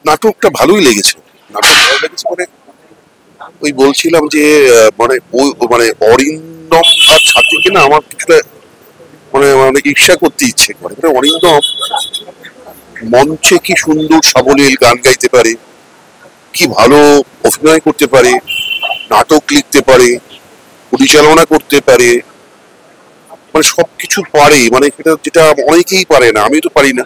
নাটকটা ভালোই লেগেছে, নাটক ভালো লেগেছে মানে ওই বলছিলাম যে মানে মানে অরিন্দম আর ছাত্রীকে না আমার কিছুটা মানে অনেক ঈর্ষা করতে ইচ্ছে করে। মানে অরিন্দম মঞ্চে কি সুন্দর সাবলীল গান গাইতে পারে, কি ভালো অভিনয় করতে পারে, নাটক লিখতে পারে, পরিচালনা করতে পারে, মানে সবকিছু পারে, মানে যেটা অনেকেই পারে না, আমি তো পারি না।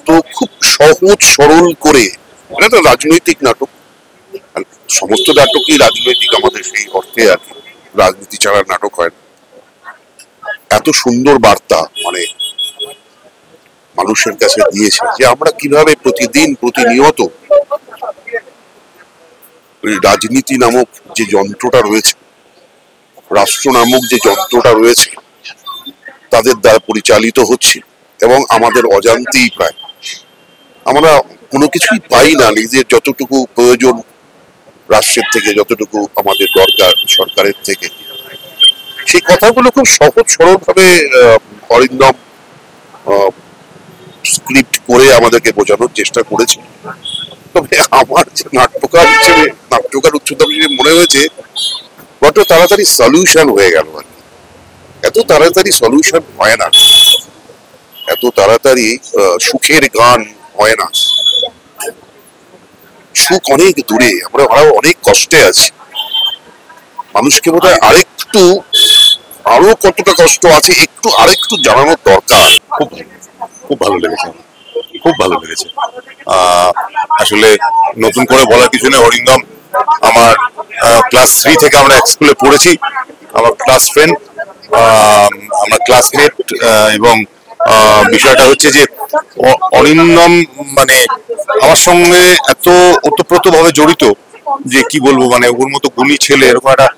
তো খুব সহজ সরল করে, এটা তো রাজনৈতিক নাটক, সমস্ত নাটকই রাজনৈতিক আমাদের সেই অর্থে আর কি, রাজনীতি ছাড়া নাটক হয় না। এত সুন্দর বার্তা মানে মানুষের কাছে দিয়েছে যে আমরা কিভাবে প্রতিদিন প্রতিনিয়ত রাজনীতি নামক যে যন্ত্রটা রয়েছে, রাষ্ট্র নামক যে যন্ত্রটা রয়েছে, তাদের দ্বারা পরিচালিত হচ্ছে এবং আমাদের অজান্তেই প্রায় আমরা কোনো কিছুই পাই না। নিজের যতটুকু প্রয়োজন রাষ্ট্রের থেকে, যতটুকু আমাদের দরকার সরকারের থেকে, সেই কথাগুলো খুব সহজ সরল ভাবে অরিন্দম স্ক্রিপ্ট করে আমাদেরকে বোঝানোর চেষ্টা করেছে। তবে আমার যে নাট্যকার হিসেবে, নাট্যকার উচ্চতা হিসেবে মনে হয়েছে বড্ড তাড়াতাড়ি সলিউশন হয়ে গেল আর কি। এত তাড়াতাড়ি সলিউশন হয় না, এত তাড়াতাড়ি সুখের গান হয় না। সুখ অনেক দূরে, আমরা অনেক কষ্টে আছি। মানুষকে বোধহয় আরেকটু, আরো কতটা কষ্ট আছে একটু আরেকটু জানানোর দরকার। খুব খুব ভালো লেগেছে, খুব ভালো লেগেছে। আসলে নতুন করে বলার কিছু নেই, অরিন্দম আমার ক্লাস 3 থেকে আমরা এক স্কুলে পড়েছি, আমার ক্লাস ফ্রেন্ড, আমার ক্লাসমেট। এবং বিষয়টা হচ্ছে যে অরিন্দম মানে আমার সঙ্গে এত ওতপ্রোত ভাবে জড়িত যে কি বলবো, মানে ওর মতো গুণী ছেলে এরকম একটা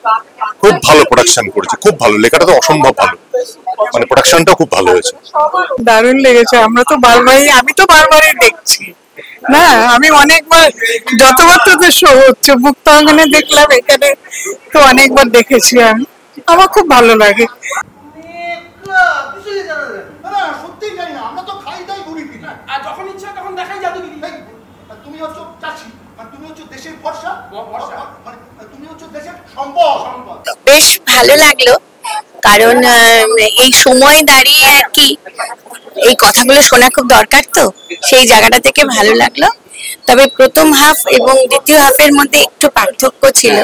খুব ভালো প্রোডাকশন করেছে, খুব ভালো। লেখাটা তো অসম্ভব ভালো, মানে প্রোডাকশনটা খুব ভালো হয়েছে, দারুণ লেগেছে। আমি তো বারবারই দেখছি না, আমি অনেকবার, যতবার তোদের শো হচ্ছে মুক্তাঙ্গনে দেখলাম, এখানে তো অনেকবার দেখেছি আমি, আমার খুব ভালো লাগে। বেশ ভালো লাগলো, কারণ এই সময় দাঁড়িয়ে আর কি এই কথাগুলো শোনা খুব দরকার, তো সেই জায়গাটা থেকে ভালো লাগলো। তবে প্রথম হাফ এবং দ্বিতীয় হাফের মধ্যে একটু পার্থক্য ছিল,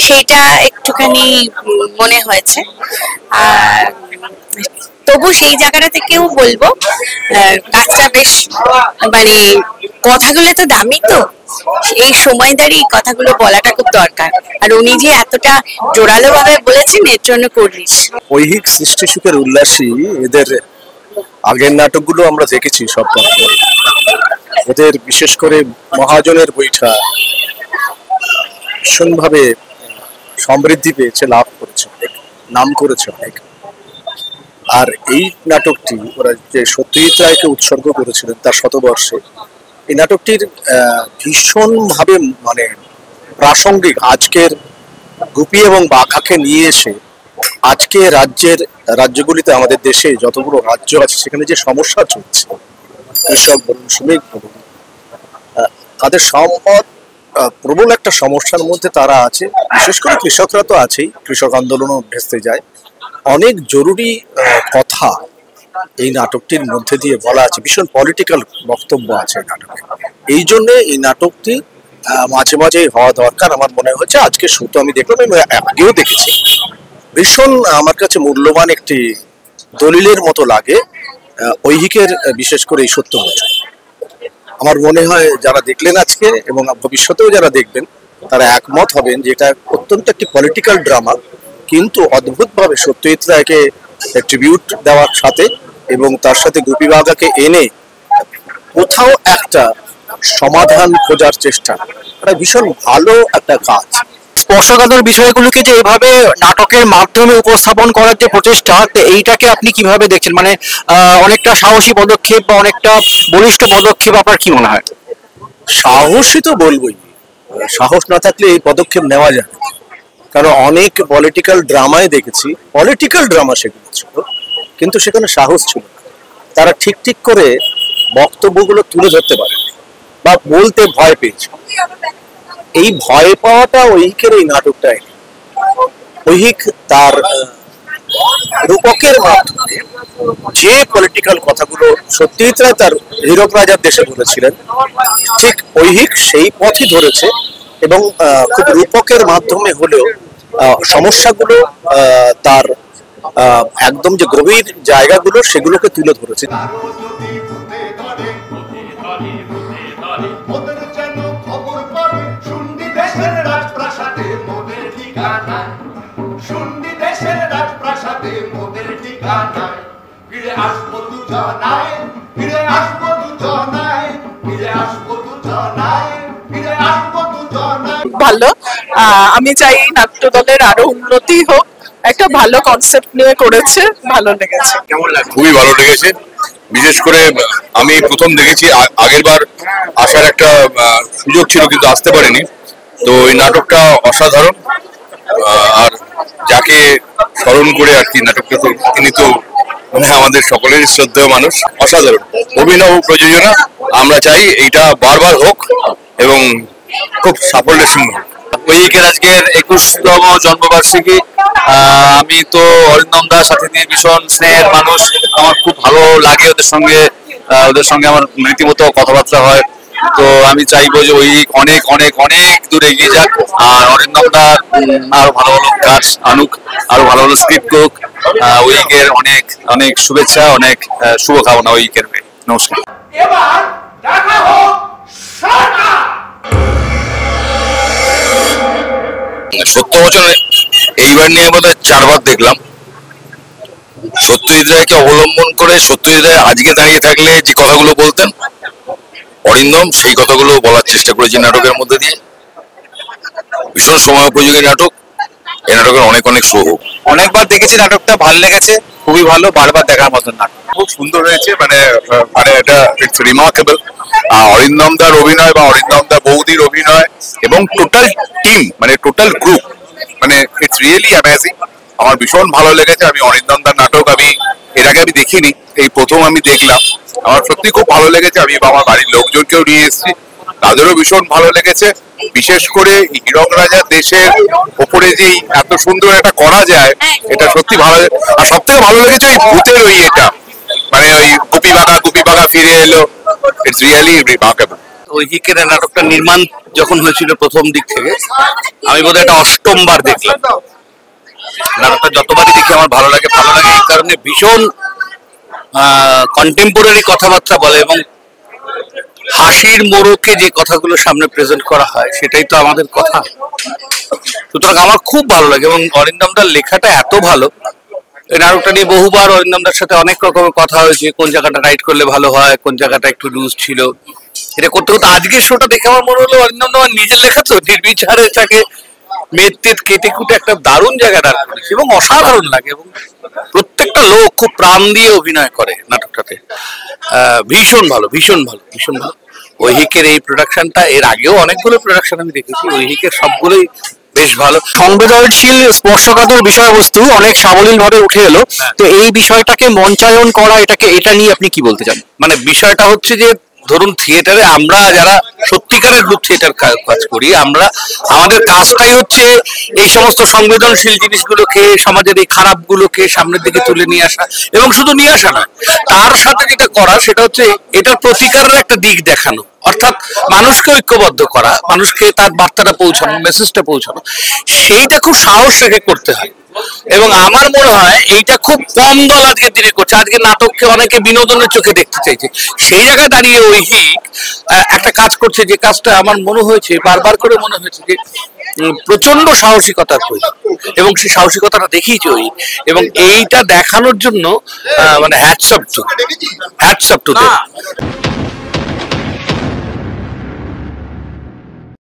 সেটা একটুখানি মনে হয়েছে। আর তবু সেই জায়গাটা থেকেও বলবো কাজটা বেশ, মানে কথাগুলো তো দামি, তো এই সময় দাঁড়িয়ে কথাগুলো বলাটা খুব দরকার। আর উনি যে এতটা জোরালো ভাবে বলেছেন, এর জন্য করিস। ঐহিক সৃষ্টি সুখের উল্লাসী এদের আগের নাটকগুলো আমরা দেখেছি সব। এদের বিশেষ করে মহাজনের বৈঠা ভীষণভাবে সমৃদ্ধি পেয়েছে, লাভ করেছে, নাম করেছে অনেক। আর এই নাটকটি ওরা যে সত্যজিৎ রায়কে উৎসর্গ করেছিলেন তার শতবর্ষে, এই নাটকটির ভীষণভাবে মানে প্রাসঙ্গিক। আজকের গুপি এবং বাঘাকে নিয়ে এসে আজকে রাজ্যগুলিতে, আমাদের দেশে যতগুলো রাজ্য আছে সেখানে যে সমস্যা চলছে, কৃষক বলুন, শ্রমিক বলুন, তাদের সম্পদ প্রবল একটা সমস্যার মধ্যে তারা আছে। বিশেষ করে কৃষকরা তো আছেই, কৃষক আন্দোলনও ভেস্তে যায়। অনেক জরুরি কথা এই নাটকটির মধ্যে দিয়ে বলা আছে, ভীষণ পলিটিক্যাল বক্তব্য আছে নাটকে। এই জন্য এই নাটকটি মাঝে মাঝে হওয়া দরকার আমার মনে হচ্ছে। আজকে শুধু আমি দেখলাম, আমি আগেও দেখেছি, ভীষণ আমার কাছে মূল্যবান একটি দলিলের মতো লাগে ঐহিকের, বিশেষ করে এই সত্যবচন। আমার মনে হয় যারা দেখলেন আজকে এবং ভবিষ্যতেও যারা দেখবেন তারা একমত হবেন যে এটা অত্যন্ত একটি পলিটিক্যাল ড্রামা, কিন্তু অদ্ভুতভাবে সত্যজিৎ রায়কে ট্রিবিউট দেওয়ার সাথে এবং তার সাথে গুপি বাঘাকে এনে কোথাও একটা সমাধান খোঁজার চেষ্টা, এটা ভীষণ ভালো একটা কাজ। স্পর্শকাতর বিষয়গুলোকে যে এভাবে নাটকের মাধ্যমে উপস্থাপন করার যে প্রচেষ্টা, তো এইটাকে আপনি কিভাবে দেখছেন? মানে অনেকটা সাহসী পদক্ষেপ বা অনেকটা বলিষ্ঠ পদক্ষেপ, আপনার কি মনে হয়? সাহসী তো বলবোই, সাহস না থাকলে এই পদক্ষেপ নেওয়া যায় না। কারণ অনেক পলিটিক্যাল ড্রামায় দেখেছি, পলিটিক্যাল ড্রামা সেগুলো ছিল, কিন্তু সেখানে সাহস ছিল না। তারা ঠিক ঠিক করে বক্তব্যগুলো তুলে ধরতে পারে বা বলতে ভয় পেয়েছে। এই ভয় পাওয়াটা ঐহিকের এই নাটকটাই। ঐহিক তার রূপকের মাধ্যমে যে পলিটিক্যাল কথাগুলো সত্যজিৎ রায় তার হীরক রাজার দেশে বলেছিলেন, ঠিক ঐহিক সেই পথই ধরেছে এবং খুব রূপকের মাধ্যমে হলেও সমস্যাগুলো তার একদম যে গভীর জায়গাগুলো সেগুলোকে তুলে ধরেছে। ভালো, আমি চাই নাট্য দলের আরো উন্নতি হোক। একটা ভালো কনসেপ্ট নিয়ে করেছে, ভালো লেগেছে। খুবই ভালো লেগেছে। বিশেষ করে আমি প্রথম দেখেছি, আগের বার আসার একটা সুযোগ ছিল কিন্তু আসতে পারিনি। তো এই নাটকটা অসাধারণ। আর যাকে স্মরণ করে আর কি নাটকটা, তো তিনি তো মানে আমাদের সকলেরই শ্রদ্ধেয় মানুষ। অসাধারণ অভিনব প্রযোজনা। আমরা চাই এইটা বারবার হোক এবং খুব সাফল্যের সঙ্গে হোক। ঐহিকের আজকের 21তম জন্মবার্ষিকী। আমি তো অরিন্দম দার সাথে নিয়ে ভীষণ স্নেহের মানুষ, আমার খুব ভালো লাগে ওদের সঙ্গে আমার রীতিমতো কথাবার্তা হয়। তো আমি চাইবো যে ঐহিক অনেক অনেক অনেক দূর এগিয়ে যাক, আর অরিন্দম দা আরো ভালো ভালো কাজ আনুক, আরো ভালো ভালো স্ক্রিপ্ট হোক। ঐহিকের অনেক অনেক শুভেচ্ছা, অনেক শুভকামনা ঐহিকের। নমস্কার। এবার দেখা হোক সত্যবচনে এইবার নিয়ে বোধহয় 4 বার দেখলাম। সত্যজিৎ রায়কে অবলম্বন করে সত্যজিৎ রায় আজকে দাঁড়িয়ে থাকলে যে কথাগুলো বলতেন অরিন্দম সেই কথাগুলো বলার চেষ্টা করেছে নাটকের মধ্যে দিয়ে। ভীষণ সময় উপযোগী নাটক। এই নাটকের অনেক অনেক শুভ। অনেকবার দেখেছি নাটকটা, ভালো লেগেছে, খুবই ভালো, বারবার দেখার মতন নাটক। খুব সুন্দর হয়েছে, মানে এটা ইটস রিমার্কেবল। অরিন্দম দার অভিনয় বা অরিন্দম দা বৌদির অভিনয় এবং টোটাল টিম, মানে টোটাল গ্রুপ, মানে ইটস রিয়েলি অ্যামেজিং। আমার ভীষণ ভালো লেগেছে। আমি অরিন্দম দার নাটক এর আগে আমি দেখিনি, এই প্রথম আমি দেখলাম। আমার সত্যি খুব ভালো লেগেছে। আমি আমার বাড়ির লোকজনকেও নিয়ে এসেছি, তাদেরও ভীষণ ভালো লেগেছে। বিশেষ করে হীরক রাজার দেশের ওপরে যে এত সুন্দর একটা করা যায়, এটা সত্যি ভালো। আর সব থেকে ভালো লেগেছে ওই ভূতের এটা, মানে ওই গুপি বাঘা ফিরে এলো। It's really remarkable. ঐহিকের নাটকটা নির্মাণ যখন হয়েছিল প্রথম দিক থেকে, আমি বোধহয় এটা 8ম বার দেখলাম। নাটকটা যতবারই দেখি আমার ভালো লাগে এই কারণে ভীষণ কন্টেম্পোরারি কথাবার্তা বলে এবং হাসির মোড়কে যে কথাগুলো সামনে প্রেজেন্ট করা হয় সেটাই তো আমাদের কথা। সুতরাং আমার খুব ভালো লাগে এবং অরিন্দম দার লেখাটা এত ভালো। এই নাটকটা নিয়ে বহুবার অরিন্দম দার সাথে অনেক রকমের কথা হয়েছে, কোন জায়গাটা রাইট করলে ভালো হয়, কোন জায়গাটা একটু লুজ ছিল। এটা করতে করতে আজকের শোটা দেখে আমার মনে হলো অরিন্দম দা নিজের লেখা তো নির্বিচারে তাকে মেদ কেটে কুটে একটা দারুণ জায়গা দাঁড় করেছে এবং অসাধারণ লাগে এবং প্রত্যেকটা লোক খুব প্রাণ দিয়ে অভিনয় করে নাটকটাতে। ভীষণ ভালো, ভীষণ ভালো, ভীষণ ভালো। ঐহিকের এই প্রোডাকশনটা, এর আগেও অনেকগুলো প্রোডাকশন আমি দেখেছি, ঐহিকের সবগুলোই বেশ ভালো। সংবেদনশীল স্পর্শকাতর বিষয়বস্তু অনেক সাবলীল ভাবে উঠে এলো। তো এই বিষয়টাকে মঞ্চায়ন করা, এটা নিয়ে আপনি কি বলতে চান? মানে বিষয়টা হচ্ছে যে ধরুন থিয়েটারে আমরা যারা সত্যিকারের গ্রুপ থিয়েটার কাজ করি, আমাদের কাজটাই হচ্ছে এই সমস্ত সংবেদনশীল জিনিসগুলোকে, সমাজের এই খারাপগুলোকে সামনের দিকে তুলে নিয়ে আসা, এবং শুধু নিয়ে আসা নয়, তার সাথে যেটা করা সেটা হচ্ছে এটার প্রতিকারের একটা দিক দেখানো, অর্থাৎ মানুষকে ঐক্যবদ্ধ করা, মানুষকে তার বার্তাটা পৌঁছানো, মেসেজটা পৌঁছানো। সেইটা খুব সাহস রেখে করতে হয় এবং আমার মনে হয় এইটা খুব কম দল আজকের দিনে করছে। আজকে নাটককে অনেকে বিনোদনের চোখে দেখতে চাইছে, সেই জায়গায় দাঁড়িয়ে ঐহিক একটা কাজ করছে, যে কাজটা আমার মনে হয়েছে, বারবার করে মনে হয়েছে যে প্রচন্ড সাহসিকতার প্রয়োজন এবং সেই সাহসিকতাটা দেখিয়েছে ঐহিক, এবং এইটা দেখানোর জন্য মানে হ্যাটস অফ টু দেম।